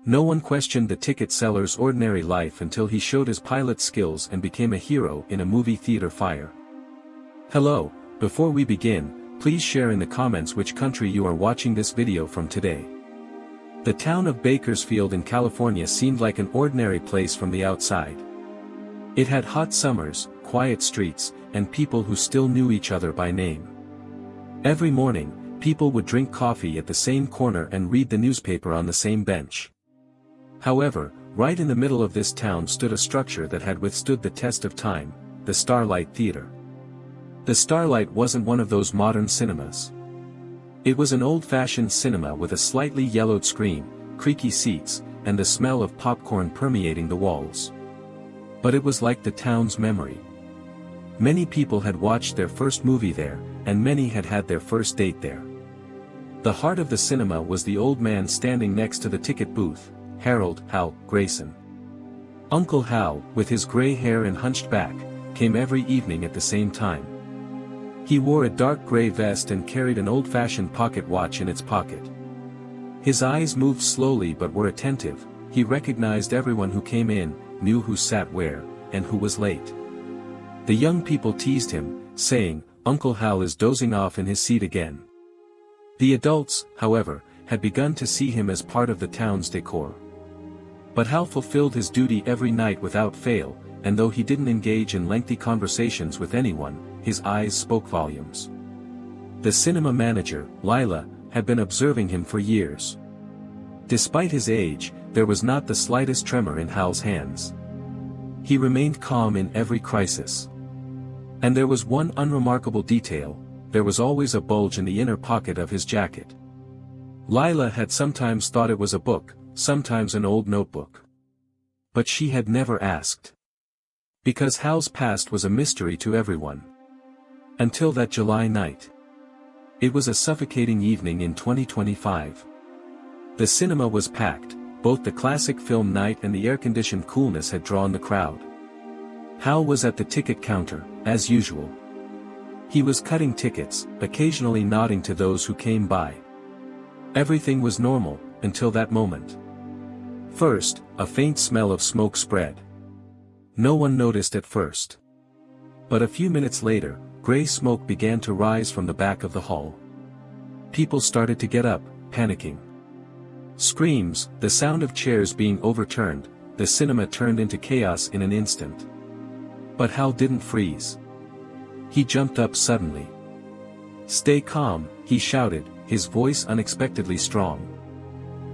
No one questioned the ticket seller's ordinary life until he showed his pilot skills and became a hero in a movie theater fire. Hello, before we begin, please share in the comments which country you are watching this video from today. The town of Bakersfield in California seemed like an ordinary place from the outside. It had hot summers, quiet streets, and people who still knew each other by name. Every morning, people would drink coffee at the same corner and read the newspaper on the same bench. However, right in the middle of this town stood a structure that had withstood the test of time, the Starlight Theater. The Starlight wasn't one of those modern cinemas. It was an old-fashioned cinema with a slightly yellowed screen, creaky seats, and the smell of popcorn permeating the walls. But it was like the town's memory. Many people had watched their first movie there, and many had had their first date there. The heart of the cinema was the old man standing next to the ticket booth, Harold "Hal" Grayson. Uncle Hal, with his gray hair and hunched back, came every evening at the same time. He wore a dark gray vest and carried an old-fashioned pocket watch in its pocket. His eyes moved slowly but were attentive. He recognized everyone who came in, knew who sat where, and who was late. The young people teased him, saying, "Uncle Hal is dozing off in his seat again." The adults, however, had begun to see him as part of the town's decor. But Hal fulfilled his duty every night without fail, and though he didn't engage in lengthy conversations with anyone, his eyes spoke volumes. The cinema manager, Lila, had been observing him for years. Despite his age, there was not the slightest tremor in Hal's hands. He remained calm in every crisis. And there was one unremarkable detail: there was always a bulge in the inner pocket of his jacket. Lila had sometimes thought it was a book, sometimes an old notebook. But she had never asked. Because Hal's past was a mystery to everyone. Until that July night. It was a suffocating evening in 2025. The cinema was packed, both the classic film night and the air-conditioned coolness had drawn the crowd. Hal was at the ticket counter, as usual. He was cutting tickets, occasionally nodding to those who came by. Everything was normal, until that moment. First, a faint smell of smoke spread. No one noticed at first. But a few minutes later, gray smoke began to rise from the back of the hall. People started to get up, panicking. Screams, the sound of chairs being overturned, the cinema turned into chaos in an instant. But Hal didn't freeze. He jumped up suddenly. "Stay calm," he shouted, his voice unexpectedly strong.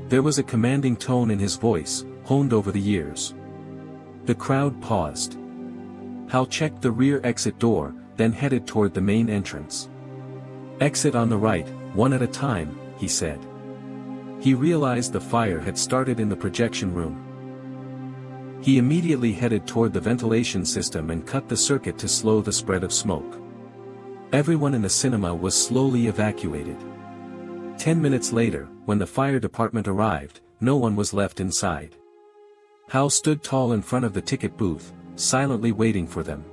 There was a commanding tone in his voice, honed over the years. The crowd paused. Hal checked the rear exit door, then headed toward the main entrance. "Exit on the right, one at a time," he said. He realized the fire had started in the projection room. He immediately headed toward the ventilation system and cut the circuit to slow the spread of smoke. Everyone in the cinema was slowly evacuated. 10 minutes later, when the fire department arrived, no one was left inside. Hal stood tall in front of the ticket booth, silently waiting for them.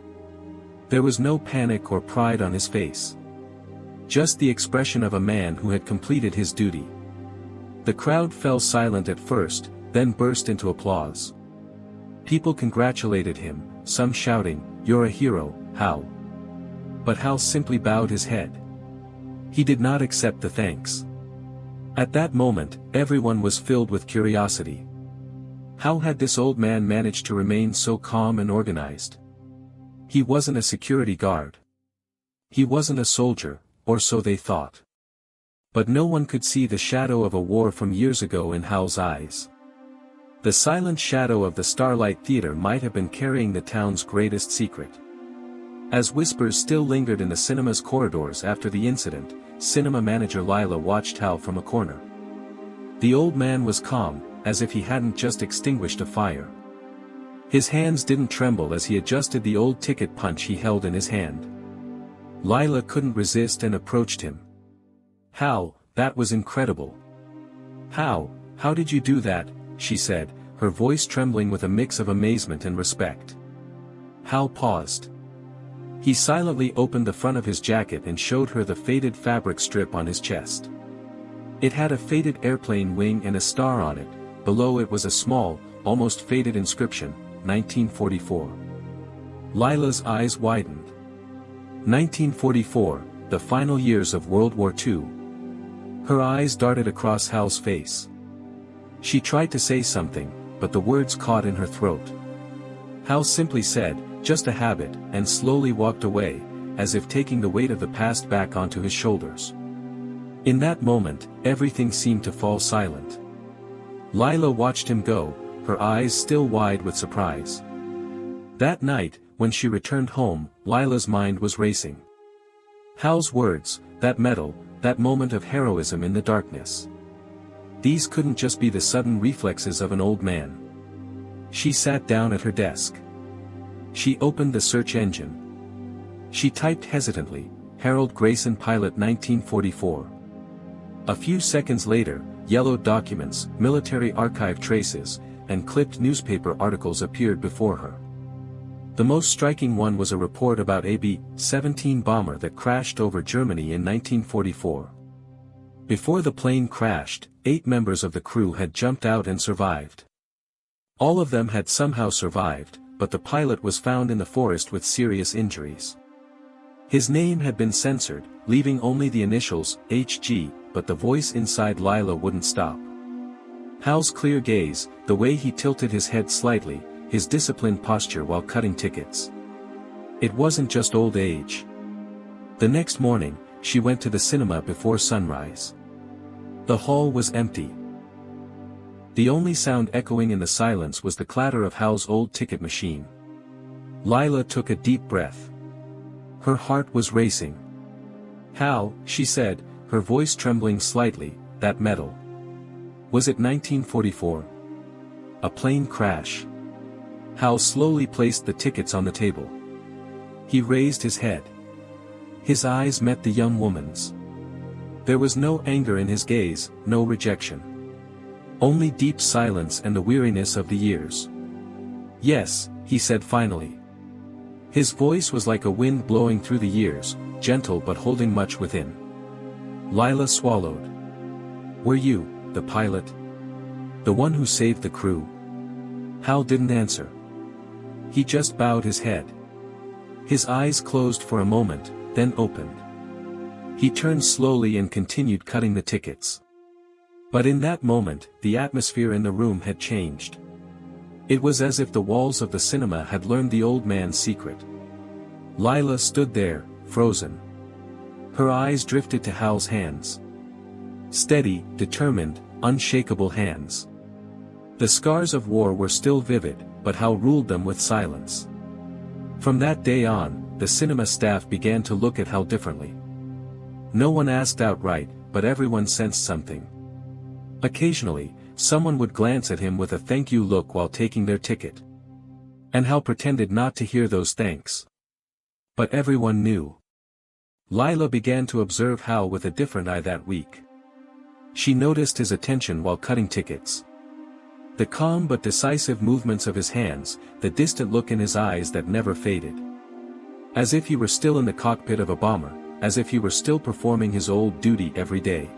There was no panic or pride on his face. Just the expression of a man who had completed his duty. The crowd fell silent at first, then burst into applause. People congratulated him, some shouting, "You're a hero, Hal." But Hal simply bowed his head. He did not accept the thanks. At that moment, everyone was filled with curiosity. How had this old man managed to remain so calm and organized? He wasn't a security guard. He wasn't a soldier, or so they thought. But no one could see the shadow of a war from years ago in Hal's eyes. The silent shadow of the Starlight Theater might have been carrying the town's greatest secret. As whispers still lingered in the cinema's corridors after the incident, cinema manager Lila watched Hal from a corner. The old man was calm, as if he hadn't just extinguished a fire. His hands didn't tremble as he adjusted the old ticket punch he held in his hand. Lila couldn't resist and approached him. "Hal, that was incredible." How did you do that?" she said, her voice trembling with a mix of amazement and respect. Hal paused. He silently opened the front of his jacket and showed her the faded fabric strip on his chest. It had a faded airplane wing and a star on it, below it was a small, almost faded inscription, 1944. Lila's eyes widened. 1944, the final years of World War II. Her eyes darted across Hal's face. She tried to say something, but the words caught in her throat. Hal simply said, "Just a habit," and slowly walked away, as if taking the weight of the past back onto his shoulders. In that moment, everything seemed to fall silent. Lila watched him go, her eyes still wide with surprise. That night, when she returned home, Lila's mind was racing. Hal's words, that medal, that moment of heroism in the darkness. These couldn't just be the sudden reflexes of an old man. She sat down at her desk. She opened the search engine. She typed hesitantly, Harold Grayson Pilot 1944. A few seconds later, yellowed documents, military archive traces, and clipped newspaper articles appeared before her. The most striking one was a report about a B-17 bomber that crashed over Germany in 1944. Before the plane crashed, 8 members of the crew had jumped out and survived. All of them had somehow survived, but the pilot was found in the forest with serious injuries. His name had been censored, leaving only the initials, HG, but the voice inside Lila wouldn't stop. Hal's clear gaze, the way he tilted his head slightly, his disciplined posture while cutting tickets. It wasn't just old age. The next morning, she went to the cinema before sunrise. The hall was empty. The only sound echoing in the silence was the clatter of Hal's old ticket machine. Lila took a deep breath. Her heart was racing. "Hal," she said, her voice trembling slightly, "that medal. Was it 1944? A plane crash?" Hal slowly placed the tickets on the table. He raised his head. His eyes met the young woman's. There was no anger in his gaze, no rejection. Only deep silence and the weariness of the years. "Yes," he said finally. His voice was like a wind blowing through the years, gentle but holding much within. Lila swallowed. "Were you, the pilot? The one who saved the crew?" Hal didn't answer. He just bowed his head. His eyes closed for a moment, then opened. He turned slowly and continued cutting the tickets. But in that moment, the atmosphere in the room had changed. It was as if the walls of the cinema had learned the old man's secret. Lila stood there, frozen. Her eyes drifted to Hal's hands. Steady, determined, unshakable hands. The scars of war were still vivid, but Hal ruled them with silence. From that day on, the cinema staff began to look at Hal differently. No one asked outright, but everyone sensed something. Occasionally, someone would glance at him with a thank you look while taking their ticket. And Hal pretended not to hear those thanks. But everyone knew. Lila began to observe Hal with a different eye that week. She noticed his attention while cutting tickets. The calm but decisive movements of his hands, the distant look in his eyes that never faded. As if he were still in the cockpit of a bomber, as if he were still performing his old duty every day.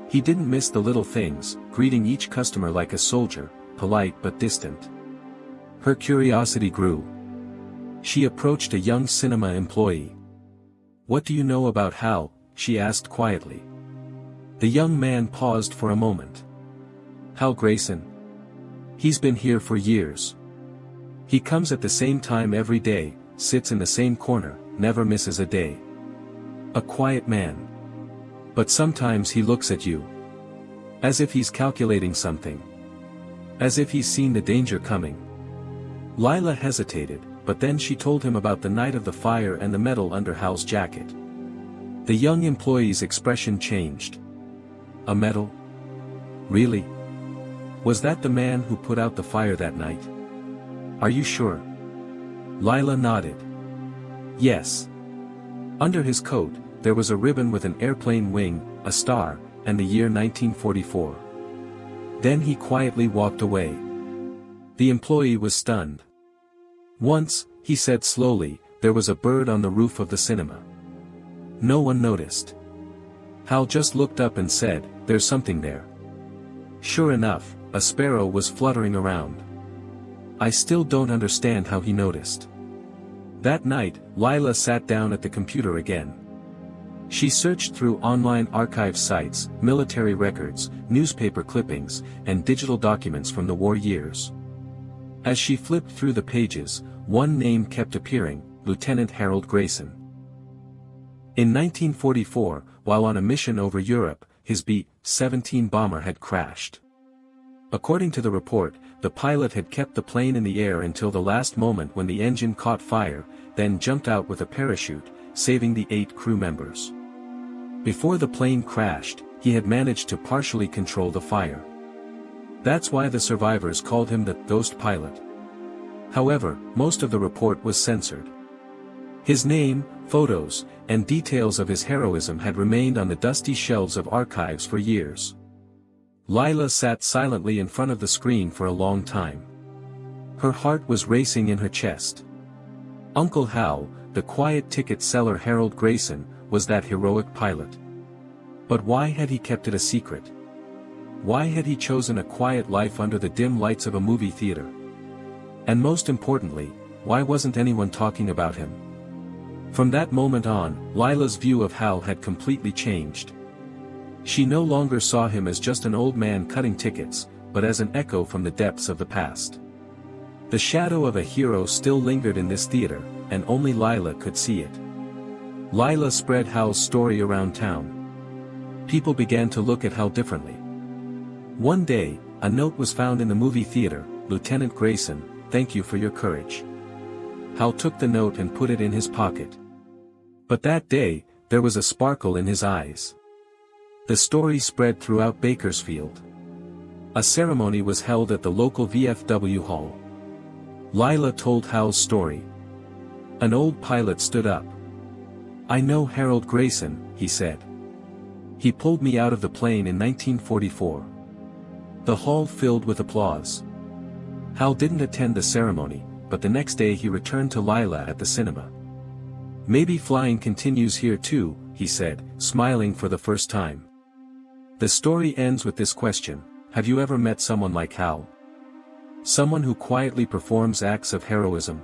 He didn't miss the little things, greeting each customer like a soldier, polite but distant. Her curiosity grew. She approached a young cinema employee. "What do you know about Hal?" she asked quietly. The young man paused for a moment. "Hal Grayson? He's been here for years. He comes at the same time every day, sits in the same corner, never misses a day. A quiet man. But sometimes he looks at you. As if he's calculating something. As if he's seen the danger coming." Lila hesitated, but then she told him about the night of the fire and the medal under Hal's jacket. The young employee's expression changed. "A medal? Really? Was that the man who put out the fire that night? Are you sure?" Lila nodded. "Yes. Under his coat, there was a ribbon with an airplane wing, a star, and the year 1944. Then he quietly walked away." The employee was stunned. "Once," he said slowly, "there was a bird on the roof of the cinema. No one noticed. Hal just looked up and said, 'There's something there.' Sure enough, a sparrow was fluttering around. I still don't understand how he noticed. That night, Lila sat down at the computer again. She searched through online archive sites, military records, newspaper clippings, and digital documents from the war years. As she flipped through the pages, one name kept appearing: Lieutenant Harold Grayson. In 1944, while on a mission over Europe, his B-17 bomber had crashed. According to the report, the pilot had kept the plane in the air until the last moment when the engine caught fire, then jumped out with a parachute, saving the 8 crew members. Before the plane crashed, he had managed to partially control the fire. That's why the survivors called him the ghost pilot. However, most of the report was censored. His name, photos, and details of his heroism had remained on the dusty shelves of archives for years. Lila sat silently in front of the screen for a long time. Her heart was racing in her chest. Uncle Hal, the quiet ticket seller Harold Grayson, was that heroic pilot. But why had he kept it a secret? Why had he chosen a quiet life under the dim lights of a movie theater? And most importantly, why wasn't anyone talking about him? From that moment on, Lila's view of Hal had completely changed. She no longer saw him as just an old man cutting tickets, but as an echo from the depths of the past. The shadow of a hero still lingered in this theater, and only Lila could see it. Lila spread Hal's story around town. People began to look at Hal differently. One day, a note was found in the movie theater: "Lieutenant Grayson, thank you for your courage." Hal took the note and put it in his pocket. But that day, there was a sparkle in his eyes. The story spread throughout Bakersfield. A ceremony was held at the local VFW hall. Lila told Hal's story. An old pilot stood up. "I know Harold Grayson," he said. "He pulled me out of the plane in 1944. The hall filled with applause. Hal didn't attend the ceremony, but the next day he returned to Lila at the cinema. "Maybe flying continues here too," he said, smiling for the first time. The story ends with this question: have you ever met someone like Hal? Someone who quietly performs acts of heroism,